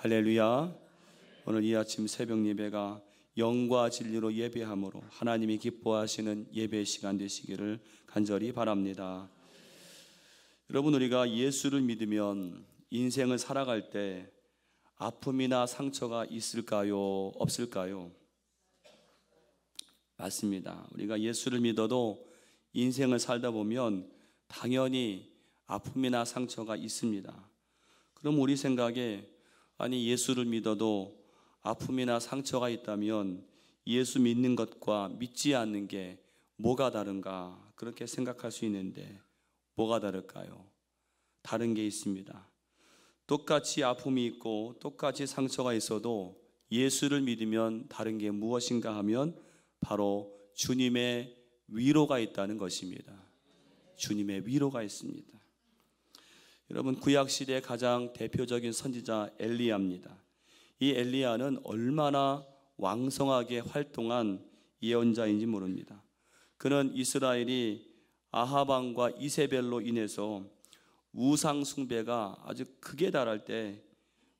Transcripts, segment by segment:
할렐루야. 오늘 이 아침 새벽 예배가 영과 진리로 예배함으로 하나님이 기뻐하시는 예배 시간 되시기를 간절히 바랍니다. 여러분, 우리가 예수를 믿으면 인생을 살아갈 때 아픔이나 상처가 있을까요? 없을까요? 맞습니다. 우리가 예수를 믿어도 인생을 살다 보면 당연히 아픔이나 상처가 있습니다. 그럼 우리 생각에 아니, 예수를 믿어도 아픔이나 상처가 있다면 예수 믿는 것과 믿지 않는 게 뭐가 다른가, 그렇게 생각할 수 있는데 뭐가 다를까요? 다른 게 있습니다. 똑같이 아픔이 있고 똑같이 상처가 있어도 예수를 믿으면 다른 게 무엇인가 하면 바로 주님의 위로가 있다는 것입니다. 주님의 위로가 있습니다. 여러분, 구약시대의 가장 대표적인 선지자 엘리야입니다. 이 엘리야는 얼마나 왕성하게 활동한 예언자인지 모릅니다. 그는 이스라엘이 아합 왕과 이세벨로 인해서 우상 숭배가 아주 극에 달할 때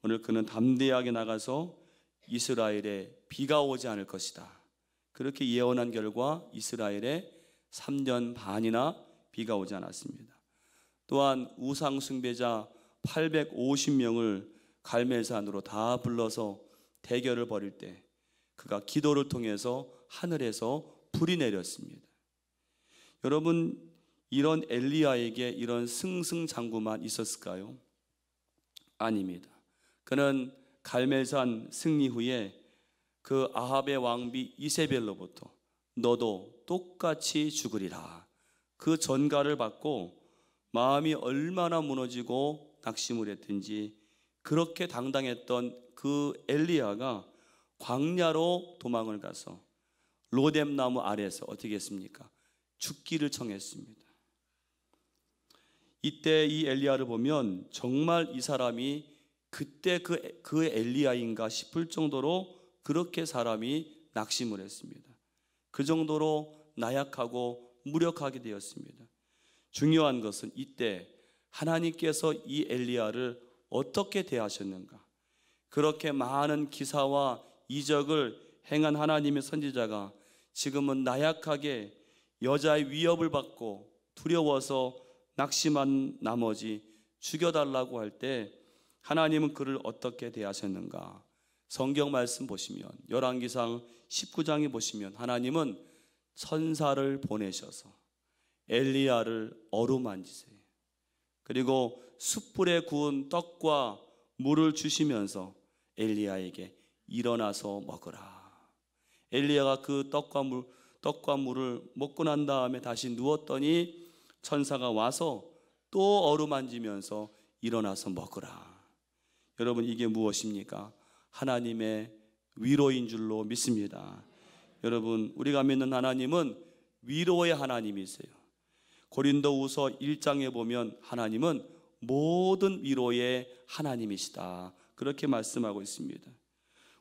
오늘 그는 담대하게 나가서 이스라엘에 비가 오지 않을 것이다, 그렇게 예언한 결과 이스라엘에 3년 반이나 비가 오지 않았습니다. 또한 우상 숭배자 850명을 갈멜산으로 다 불러서 대결을 벌일 때 그가 기도를 통해서 하늘에서 불이 내렸습니다. 여러분, 이런 엘리야에게 이런 승승장구만 있었을까요? 아닙니다. 그는 갈멜산 승리 후에 그 아합의 왕비 이세벨로부터 너도 똑같이 죽으리라, 그 전가를 받고 마음이 얼마나 무너지고 낙심을 했든지 그렇게 당당했던 그 엘리야가 광야로 도망을 가서 로뎀나무 아래에서 어떻게 했습니까? 죽기를 청했습니다. 이때 이 엘리야를 보면 정말 이 사람이 그때 그 엘리야인가 싶을 정도로 그렇게 사람이 낙심을 했습니다. 그 정도로 나약하고 무력하게 되었습니다. 중요한 것은 이때 하나님께서 이 엘리야를 어떻게 대하셨는가? 그렇게 많은 기사와 이적을 행한 하나님의 선지자가 지금은 나약하게 여자의 위협을 받고 두려워서 낙심한 나머지 죽여달라고 할 때 하나님은 그를 어떻게 대하셨는가? 성경 말씀 보시면 열왕기상 19장에 보시면 하나님은 천사를 보내셔서 엘리야를 어루만지세요. 그리고 숯불에 구운 떡과 물을 주시면서 엘리야에게 일어나서 먹으라. 엘리야가 그 떡과 물을 먹고 난 다음에 다시 누웠더니 천사가 와서 또 어루만지면서 일어나서 먹으라. 여러분, 이게 무엇입니까? 하나님의 위로인 줄로 믿습니다. 여러분, 우리가 믿는 하나님은 위로의 하나님이세요. 고린도후서 1장에 보면 하나님은 모든 위로의 하나님이시다, 그렇게 말씀하고 있습니다.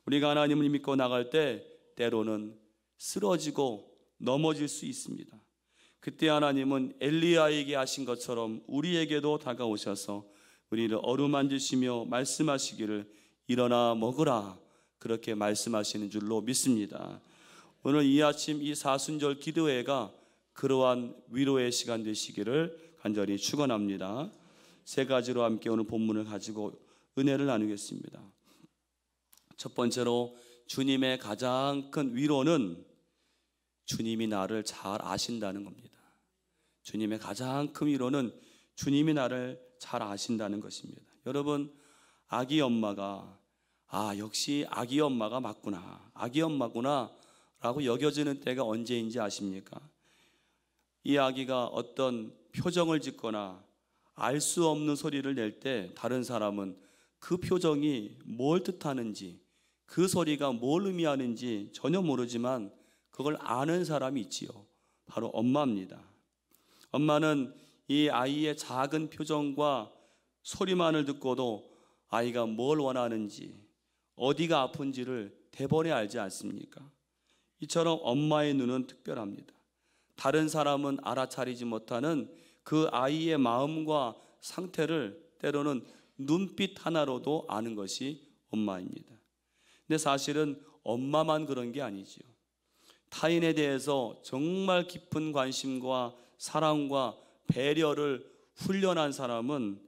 우리가 하나님을 믿고 나갈 때 때로는 쓰러지고 넘어질 수 있습니다. 그때 하나님은 엘리야에게 하신 것처럼 우리에게도 다가오셔서 우리를 어루만지시며 말씀하시기를 일어나 먹으라, 그렇게 말씀하시는 줄로 믿습니다. 오늘 이 아침 이 사순절 기도회가 그러한 위로의 시간 되시기를 간절히 축원합니다. 세 가지로 함께 오늘 본문을 가지고 은혜를 나누겠습니다. 첫 번째로 주님의 가장 큰 위로는 주님이 나를 잘 아신다는 겁니다. 주님의 가장 큰 위로는 주님이 나를 잘 아신다는 것입니다. 여러분, 아기 엄마가 역시 아기 엄마가 맞구나, 아기 엄마구나 라고 여겨지는 때가 언제인지 아십니까? 이 아기가 어떤 표정을 짓거나 알 수 없는 소리를 낼 때 다른 사람은 그 표정이 뭘 뜻하는지, 그 소리가 뭘 의미하는지 전혀 모르지만 그걸 아는 사람이 있지요. 바로 엄마입니다. 엄마는 이 아이의 작은 표정과 소리만을 듣고도 아이가 뭘 원하는지, 어디가 아픈지를 대번에 알지 않습니까? 이처럼 엄마의 눈은 특별합니다. 다른 사람은 알아차리지 못하는 그 아이의 마음과 상태를 때로는 눈빛 하나로도 아는 것이 엄마입니다. 근데 사실은 엄마만 그런 게 아니지요. 타인에 대해서 정말 깊은 관심과 사랑과 배려를 훈련한 사람은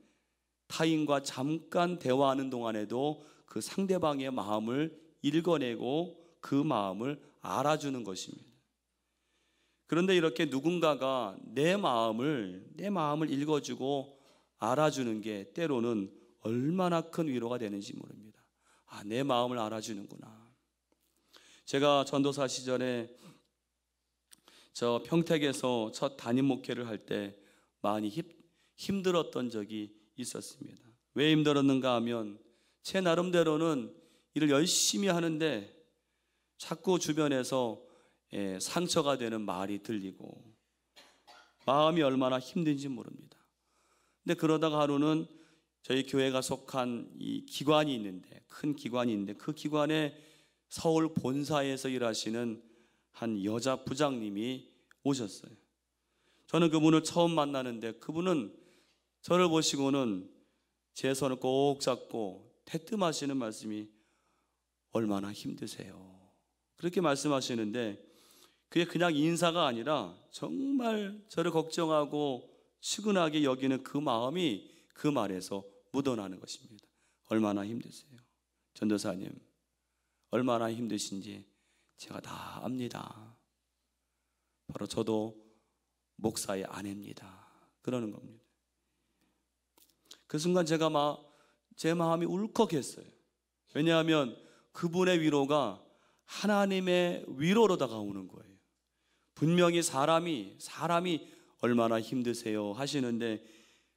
타인과 잠깐 대화하는 동안에도 그 상대방의 마음을 읽어내고 그 마음을 알아주는 것입니다. 그런데 이렇게 누군가가 내 마음을 읽어주고 알아주는 게 때로는 얼마나 큰 위로가 되는지 모릅니다. 아, 내 마음을 알아주는구나. 제가 전도사 시절에 저 평택에서 첫 담임 목회를 할 때 많이 힘들었던 적이 있었습니다. 왜 힘들었는가 하면 제 나름대로는 일을 열심히 하는데 자꾸 주변에서 상처가 되는 말이 들리고 마음이 얼마나 힘든지 모릅니다. 근데 그러다가 하루는 저희 교회가 속한 이 기관이 있는데, 큰 기관이 있는데 그 기관에 서울 본사에서 일하시는 한 여자 부장님이 오셨어요. 저는 그분을 처음 만나는데 그분은 저를 보시고는 제 손을 꼭 잡고 대뜸하시는 말씀이 얼마나 힘드세요, 그렇게 말씀하시는데 그게 그냥 인사가 아니라 정말 저를 걱정하고 측은하게 여기는 그 마음이 그 말에서 묻어나는 것입니다. 얼마나 힘드세요? 전도사님, 얼마나 힘드신지 제가 다 압니다. 바로 저도 목사의 아내입니다. 그러는 겁니다. 그 순간 제 마음이 울컥했어요. 왜냐하면 그분의 위로가 하나님의 위로로 다가오는 거예요. 분명히 사람이 얼마나 힘드세요 하시는데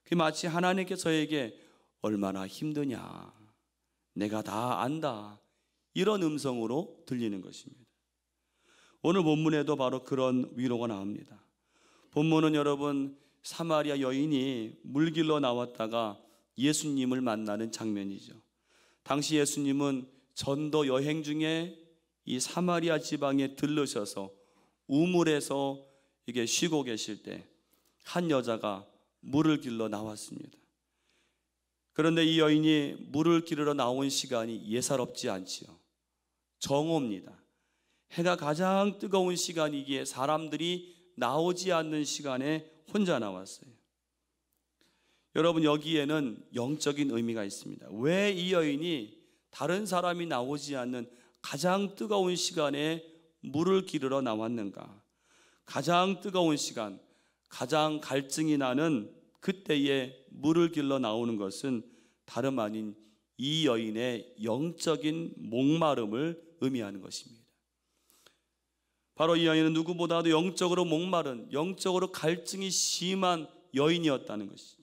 그게 마치 하나님께서 저에게 얼마나 힘드냐, 내가 다 안다, 이런 음성으로 들리는 것입니다. 오늘 본문에도 바로 그런 위로가 나옵니다. 본문은 여러분 사마리아 여인이 물길로 나왔다가 예수님을 만나는 장면이죠. 당시 예수님은 전도 여행 중에 이 사마리아 지방에 들르셔서 우물에서 이게 쉬고 계실 때 한 여자가 물을 길러 나왔습니다. 그런데 이 여인이 물을 기르러 나온 시간이 예사롭지 않지요. 정오입니다. 해가 가장 뜨거운 시간이기에 사람들이 나오지 않는 시간에 혼자 나왔어요. 여러분, 여기에는 영적인 의미가 있습니다. 왜 이 여인이 다른 사람이 나오지 않는 가장 뜨거운 시간에 물을 기르러 나왔는가? 가장 뜨거운 시간, 가장 갈증이 나는 그때에 물을 길러 나오는 것은 다름 아닌 이 여인의 영적인 목마름을 의미하는 것입니다. 바로 이 여인은 누구보다도 영적으로 목마른, 영적으로 갈증이 심한 여인이었다는 것이죠.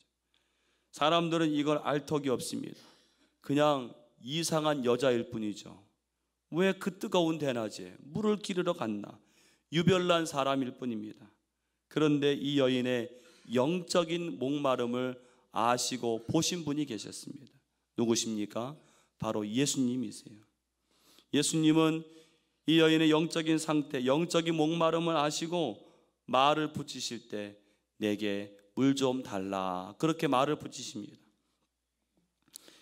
사람들은 이걸 알 턱이 없습니다. 그냥 이상한 여자일 뿐이죠. 왜 그 뜨거운 대낮에 물을 기르러 갔나? 유별난 사람일 뿐입니다. 그런데 이 여인의 영적인 목마름을 아시고 보신 분이 계셨습니다. 누구십니까? 바로 예수님이세요. 예수님은 이 여인의 영적인 상태, 영적인 목마름을 아시고 말을 붙이실 때 내게 물 좀 달라, 그렇게 말을 붙이십니다.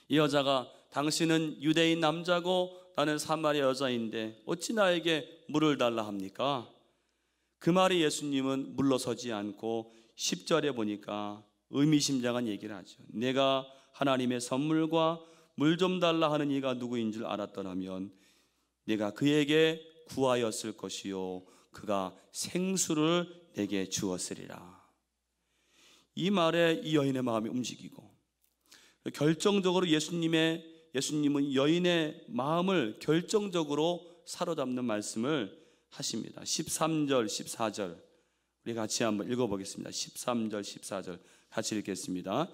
이 여자가 당신은 유대인 남자고 나는 사마리아 여자인데 어찌 나에게 물을 달라 합니까? 그 말에 예수님은 물러서지 않고 10절에 보니까 의미심장한 얘기를 하죠. 내가 하나님의 선물과 물 좀 달라 하는 이가 누구인 줄 알았더라면 내가 그에게 구하였을 것이요 그가 생수를 내게 주었으리라. 이 말에 이 여인의 마음이 움직이고 결정적으로 예수님은 여인의 마음을 결정적으로 사로잡는 말씀을 하십니다. 13절, 14절 우리 같이 한번 읽어보겠습니다. 13절, 14절 같이 읽겠습니다.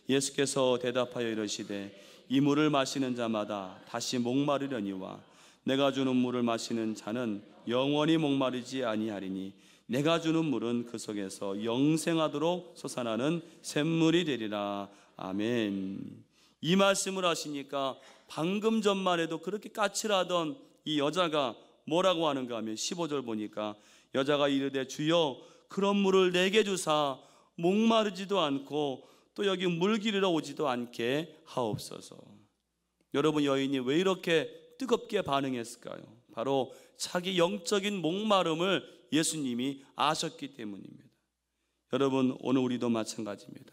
예수께서 대답하여 이르시되 이 물을 마시는 자마다 다시 목마르려니와 내가 주는 물을 마시는 자는 영원히 목마르지 아니하리니 내가 주는 물은 그 속에서 영생하도록 솟아나는 샘물이 되리라. 아멘. 이 말씀을 하시니까 방금 전만 해도 그렇게 까칠하던 이 여자가 뭐라고 하는가 하면 15절 보니까 여자가 이르되 주여 그런 물을 내게 주사 목마르지도 않고 또 여기 물 기르러 오지도 않게 하옵소서. 여러분, 여인이 왜 이렇게 뜨겁게 반응했을까요? 바로 자기 영적인 목마름을 예수님이 아셨기 때문입니다. 여러분, 오늘 우리도 마찬가지입니다.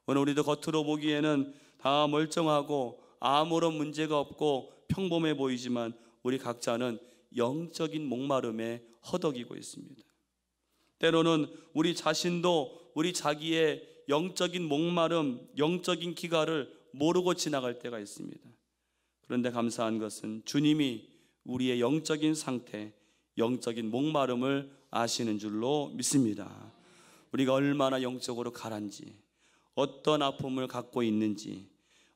오늘 우리도 겉으로 보기에는 다 멀쩡하고 아무런 문제가 없고 평범해 보이지만 우리 각자는 영적인 목마름에 허덕이고 있습니다. 때로는 우리 자신도 우리 자기의 영적인 목마름, 영적인 기갈을 모르고 지나갈 때가 있습니다. 그런데 감사한 것은 주님이 우리의 영적인 상태, 영적인 목마름을 아시는 줄로 믿습니다. 우리가 얼마나 영적으로 가난지, 어떤 아픔을 갖고 있는지,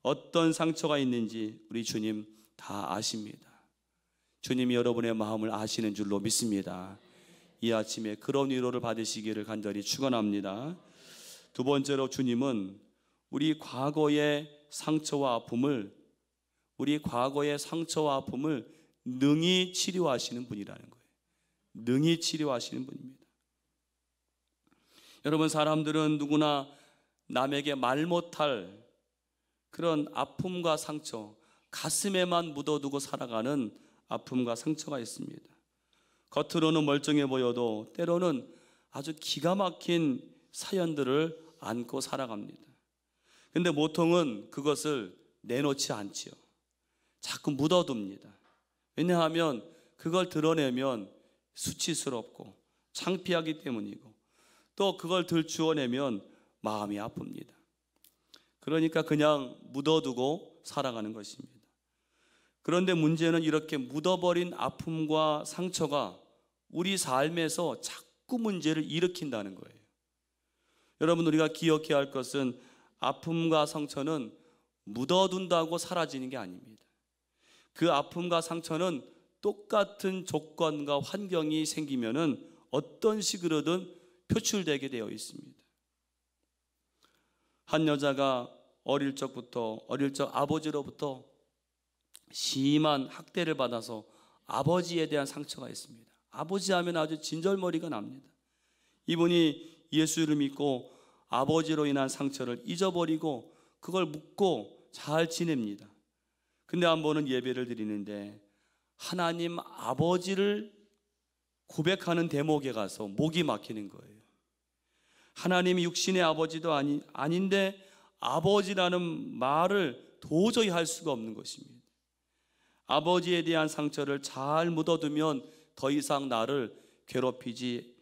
어떤 상처가 있는지 우리 주님 다 아십니다. 주님이 여러분의 마음을 아시는 줄로 믿습니다. 이 아침에 그런 위로를 받으시기를 간절히 축원합니다. 두 번째로, 주님은 우리 과거의 상처와 아픔을 능히 치료하시는 분이라는 거예요. 능히 치료하시는 분입니다. 여러분, 사람들은 누구나 남에게 말 못할 그런 아픔과 상처, 가슴에만 묻어두고 살아가는 아픔과 상처가 있습니다. 겉으로는 멀쩡해 보여도 때로는 아주 기가 막힌 사연들을 안고 살아갑니다. 근데 보통은 그것을 내놓지 않지요. 자꾸 묻어둡니다. 왜냐하면 그걸 드러내면 수치스럽고 창피하기 때문이고, 또 그걸 들추어내면 마음이 아픕니다. 그러니까 그냥 묻어두고 살아가는 것입니다. 그런데 문제는 이렇게 묻어버린 아픔과 상처가 우리 삶에서 자꾸 문제를 일으킨다는 거예요. 여러분, 우리가 기억해야 할 것은 아픔과 상처는 묻어둔다고 사라지는 게 아닙니다. 그 아픔과 상처는 똑같은 조건과 환경이 생기면은 어떤 식으로든 표출되게 되어 있습니다. 한 여자가 어릴 적 아버지로부터 심한 학대를 받아서 아버지에 대한 상처가 있습니다. 아버지 하면 아주 진절머리가 납니다. 이분이 예수를 믿고 아버지로 인한 상처를 잊어버리고 그걸 묻고 잘 지냅니다. 근데 한 번은 예배를 드리는데 하나님 아버지를 고백하는 대목에 가서 목이 막히는 거예요. 하나님이 육신의 아버지도 아닌데 아버지라는 말을 도저히 할 수가 없는 것입니다. 아버지에 대한 상처를 잘 묻어두면 더 이상 나를 괴롭히지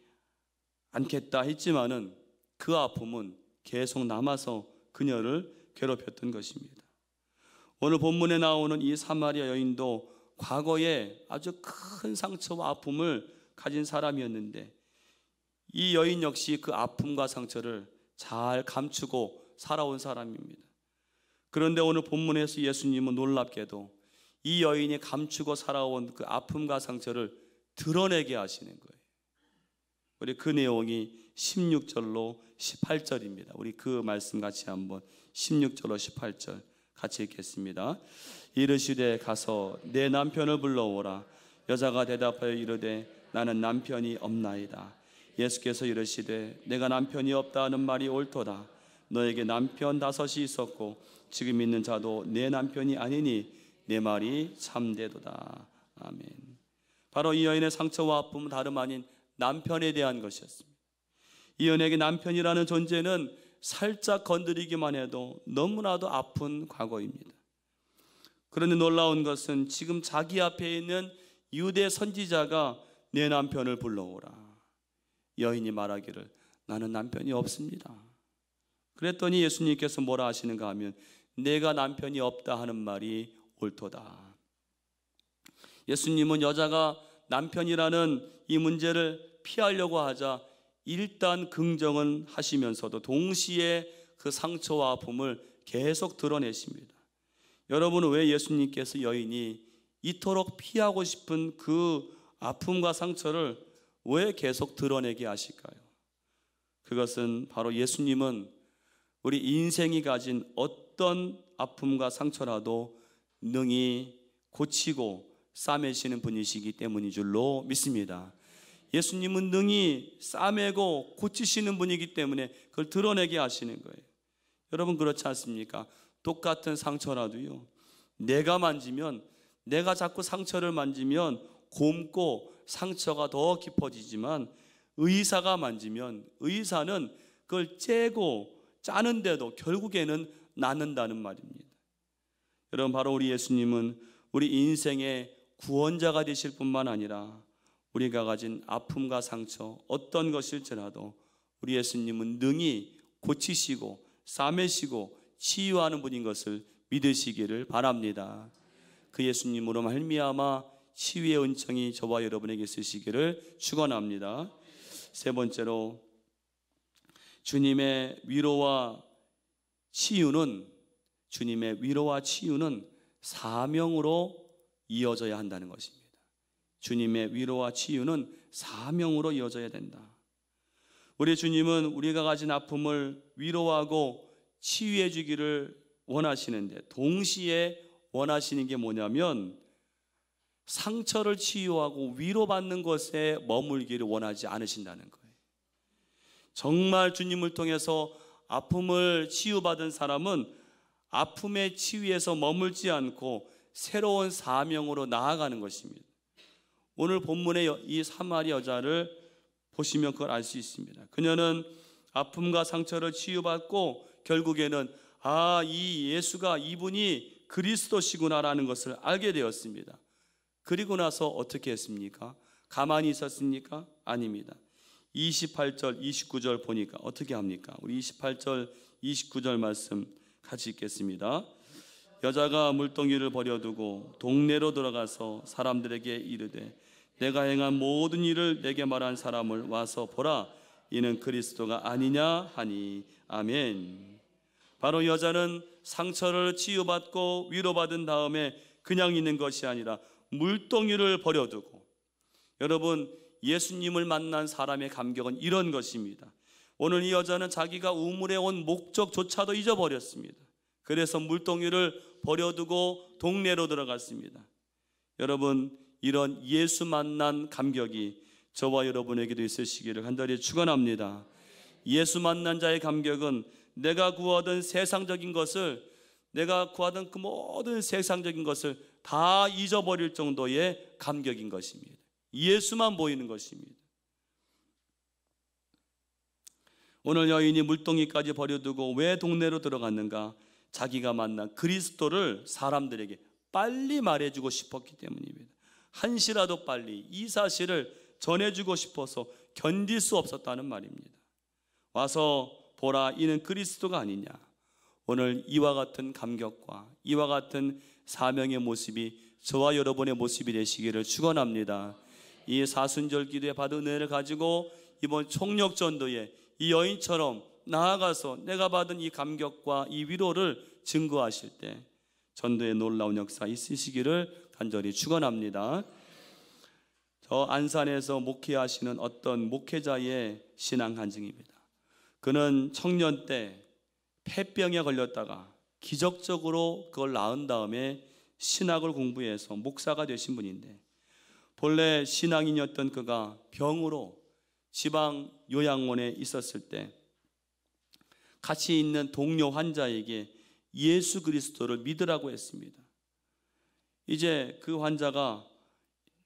않겠다 했지만은 그 아픔은 계속 남아서 그녀를 괴롭혔던 것입니다. 오늘 본문에 나오는 이 사마리아 여인도 과거에 아주 큰 상처와 아픔을 가진 사람이었는데 이 여인 역시 그 아픔과 상처를 잘 감추고 살아온 사람입니다. 그런데 오늘 본문에서 예수님은 놀랍게도 이 여인이 감추고 살아온 그 아픔과 상처를 드러내게 하시는 거예요. 우리 그 내용이 16절로 18절입니다. 우리 그 말씀 같이 한번 16절로 18절 같이 읽겠습니다. 이르시되 가서 내 남편을 불러오라. 여자가 대답하여 이르되 나는 남편이 없나이다. 예수께서 이르시되 내가 남편이 없다 하는 말이 옳도다. 너에게 남편 5이 있었고 지금 있는 자도 내 남편이 아니니 내 말이 참되도다. 아멘. 바로 이 여인의 상처와 아픔은 다름 아닌 남편에 대한 것이었습니다. 이 여인에게 남편이라는 존재는 살짝 건드리기만 해도 너무나도 아픈 과거입니다. 그런데 놀라운 것은 지금 자기 앞에 있는 유대 선지자가 내 남편을 불러오라. 여인이 말하기를 나는 남편이 없습니다. 그랬더니 예수님께서 뭐라 하시는가 하면 내가 남편이 없다 하는 말이 옳도다. 예수님은 여자가 남편이라는 이 문제를 피하려고 하자 일단 긍정은 하시면서도 동시에 그 상처와 아픔을 계속 드러내십니다. 여러분은 왜 예수님께서 여인이 이토록 피하고 싶은 그 아픔과 상처를 왜 계속 드러내게 하실까요? 그것은 바로 예수님은 우리 인생이 가진 어떤 아픔과 상처라도 능히 고치고 싸매시는 분이시기 때문인 줄로 믿습니다. 예수님은 능히 싸매고 고치시는 분이기 때문에 그걸 드러내게 하시는 거예요. 여러분 그렇지 않습니까? 똑같은 상처라도요, 내가 만지면, 내가 자꾸 상처를 만지면 곪고 상처가 더 깊어지지만, 의사가 만지면 의사는 그걸 째고 짜는데도 결국에는 낫는다는 말입니다. 여러분, 바로 우리 예수님은 우리 인생의 구원자가 되실 뿐만 아니라 우리가 가진 아픔과 상처 어떤 것일지라도 우리 예수님은 능히 고치시고 싸매시고 치유하는 분인 것을 믿으시기를 바랍니다. 그 예수님으로 말미암아 치유의 은총이 저와 여러분에게 있으시기를 축원합니다. 세 번째로, 주님의 위로와 치유는 사명으로 이어져야 한다는 것입니다. 주님의 위로와 치유는 사명으로 이어져야 된다. 우리 주님은 우리가 가진 아픔을 위로하고 치유해 주기를 원하시는데, 동시에 원하시는 게 뭐냐면 상처를 치유하고 위로받는 것에 머물기를 원하지 않으신다는 거예요. 정말 주님을 통해서 아픔을 치유받은 사람은 아픔의 치유에서 머물지 않고 새로운 사명으로 나아가는 것입니다. 오늘 본문의 이 사마리 여자를 보시면 그걸 알 수 있습니다. 그녀는 아픔과 상처를 치유받고 결국에는 이 예수가, 이분이 그리스도시구나라는 것을 알게 되었습니다. 그리고 나서 어떻게 했습니까? 가만히 있었습니까? 아닙니다. 28절, 29절 보니까 어떻게 합니까? 우리 28절, 29절 말씀 같이 읽겠습니다. 여자가 물동이를 버려두고 동네로 들어가서 사람들에게 이르되, 내가 행한 모든 일을 내게 말한 사람을 와서 보라, 이는 그리스도가 아니냐 하니. 아멘. 바로 여자는 상처를 치유받고 위로받은 다음에 그냥 있는 것이 아니라 물동이를 버려두고, 여러분, 예수님을 만난 사람의 감격은 이런 것입니다. 오늘 이 여자는 자기가 우물에 온 목적조차도 잊어버렸습니다. 그래서 물동이를 버려두고 동네로 들어갔습니다. 여러분, 이런 예수 만난 감격이 저와 여러분에게도 있으시기를 간절히 축원합니다. 예수 만난 자의 감격은 내가 구하던 세상적인 것을, 내가 구하던 그 모든 세상적인 것을 다 잊어버릴 정도의 감격인 것입니다. 예수만 보이는 것입니다. 오늘 여인이 물동이까지 버려두고 왜 동네로 들어갔는가? 자기가 만난 그리스도를 사람들에게 빨리 말해주고 싶었기 때문입니다. 한시라도 빨리 이 사실을 전해주고 싶어서 견딜 수 없었다는 말입니다. 와서 보라, 이는 그리스도가 아니냐. 오늘 이와 같은 감격과 이와 같은 사명의 모습이 저와 여러분의 모습이 되시기를 축원합니다. 이 사순절 기도에 받은 은혜를 가지고 이번 총력전도에 이 여인처럼 나아가서 내가 받은 이 감격과 이 위로를 증거하실 때 전도의 놀라운 역사 있으시기를 간절히 축원합니다. 저 안산에서 목회하시는 어떤 목회자의 신앙 간증입니다. 그는 청년 때 폐병에 걸렸다가 기적적으로 그걸 나은 다음에 신학을 공부해서 목사가 되신 분인데, 본래 신앙인이었던 그가 병으로 지방 요양원에 있었을 때 같이 있는 동료 환자에게 예수 그리스도를 믿으라고 했습니다. 이제 그 환자가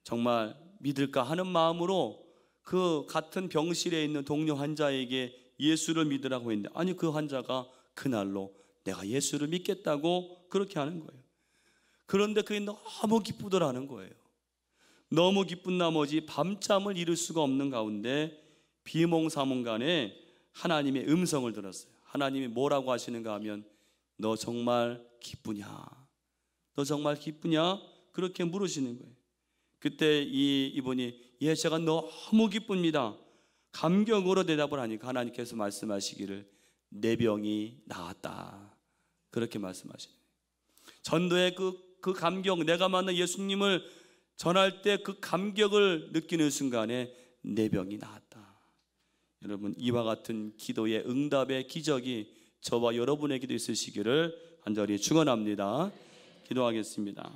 정말 믿을까 하는 마음으로 그 같은 병실에 있는 동료 환자에게 예수를 믿으라고 했는데, 아니, 그 환자가 그날로 내가 예수를 믿겠다고 그렇게 하는 거예요. 그런데 그게 너무 기쁘더라는 거예요. 너무 기쁜 나머지 밤잠을 이룰 수가 없는 가운데 비몽사몽간에 하나님의 음성을 들었어요. 하나님이 뭐라고 하시는가 하면, 너 정말 기쁘냐? 너 정말 기쁘냐? 그렇게 물으시는 거예요. 그때 이분이 예, 제가 너무 기쁩니다. 감격으로 대답을 하니까 하나님께서 말씀하시기를 내 병이 나았다. 그렇게 말씀하시네요. 전도의 그 감격, 내가 만난 예수님을 전할 때 그 감격을 느끼는 순간에 내 병이 나았다. 여러분, 이와 같은 기도의 응답의 기적이 저와 여러분에게도 있으시기를 간절히 축원합니다. 기도하겠습니다.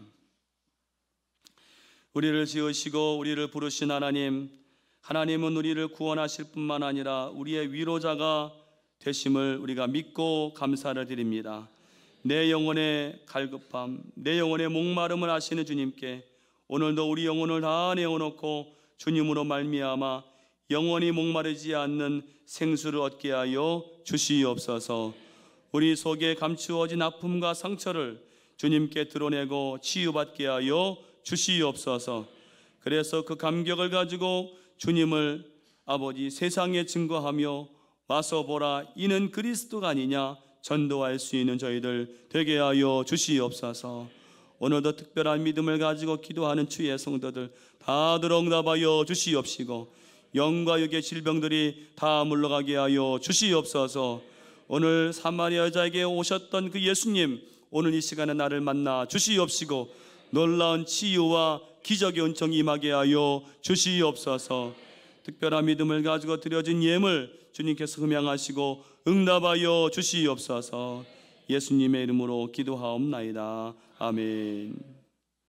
우리를 지으시고 우리를 부르신 하나님, 하나님은 우리를 구원하실 뿐만 아니라 우리의 위로자가 되심을 우리가 믿고 감사를 드립니다. 내 영혼의 갈급함, 내 영혼의 목마름을 아시는 주님께 오늘도 우리 영혼을 다 내어놓고 주님으로 말미암아 영원히 목마르지 않는 생수를 얻게 하여 주시옵소서. 우리 속에 감추어진 아픔과 상처를 주님께 드러내고 치유받게 하여 주시옵소서. 그래서 그 감격을 가지고 주님을 아버지 세상에 증거하며 와서 보라 이는 그리스도가 아니냐 전도할 수 있는 저희들 되게 하여 주시옵소서. 오늘도 특별한 믿음을 가지고 기도하는 주의 성도들 다 들어응답하여 주시옵시고 영과 육의 질병들이 다 물러가게 하여 주시옵소서. 오늘 사마리아 여자에게 오셨던 그 예수님 오늘 이 시간에 나를 만나 주시옵시고 놀라운 치유와 기적의 은총이 임하게 하여 주시옵소서. 특별한 믿음을 가지고 드려진 예물 주님께서 흠양하시고 응답하여 주시옵소서. 예수님의 이름으로 기도하옵나이다. 아멘.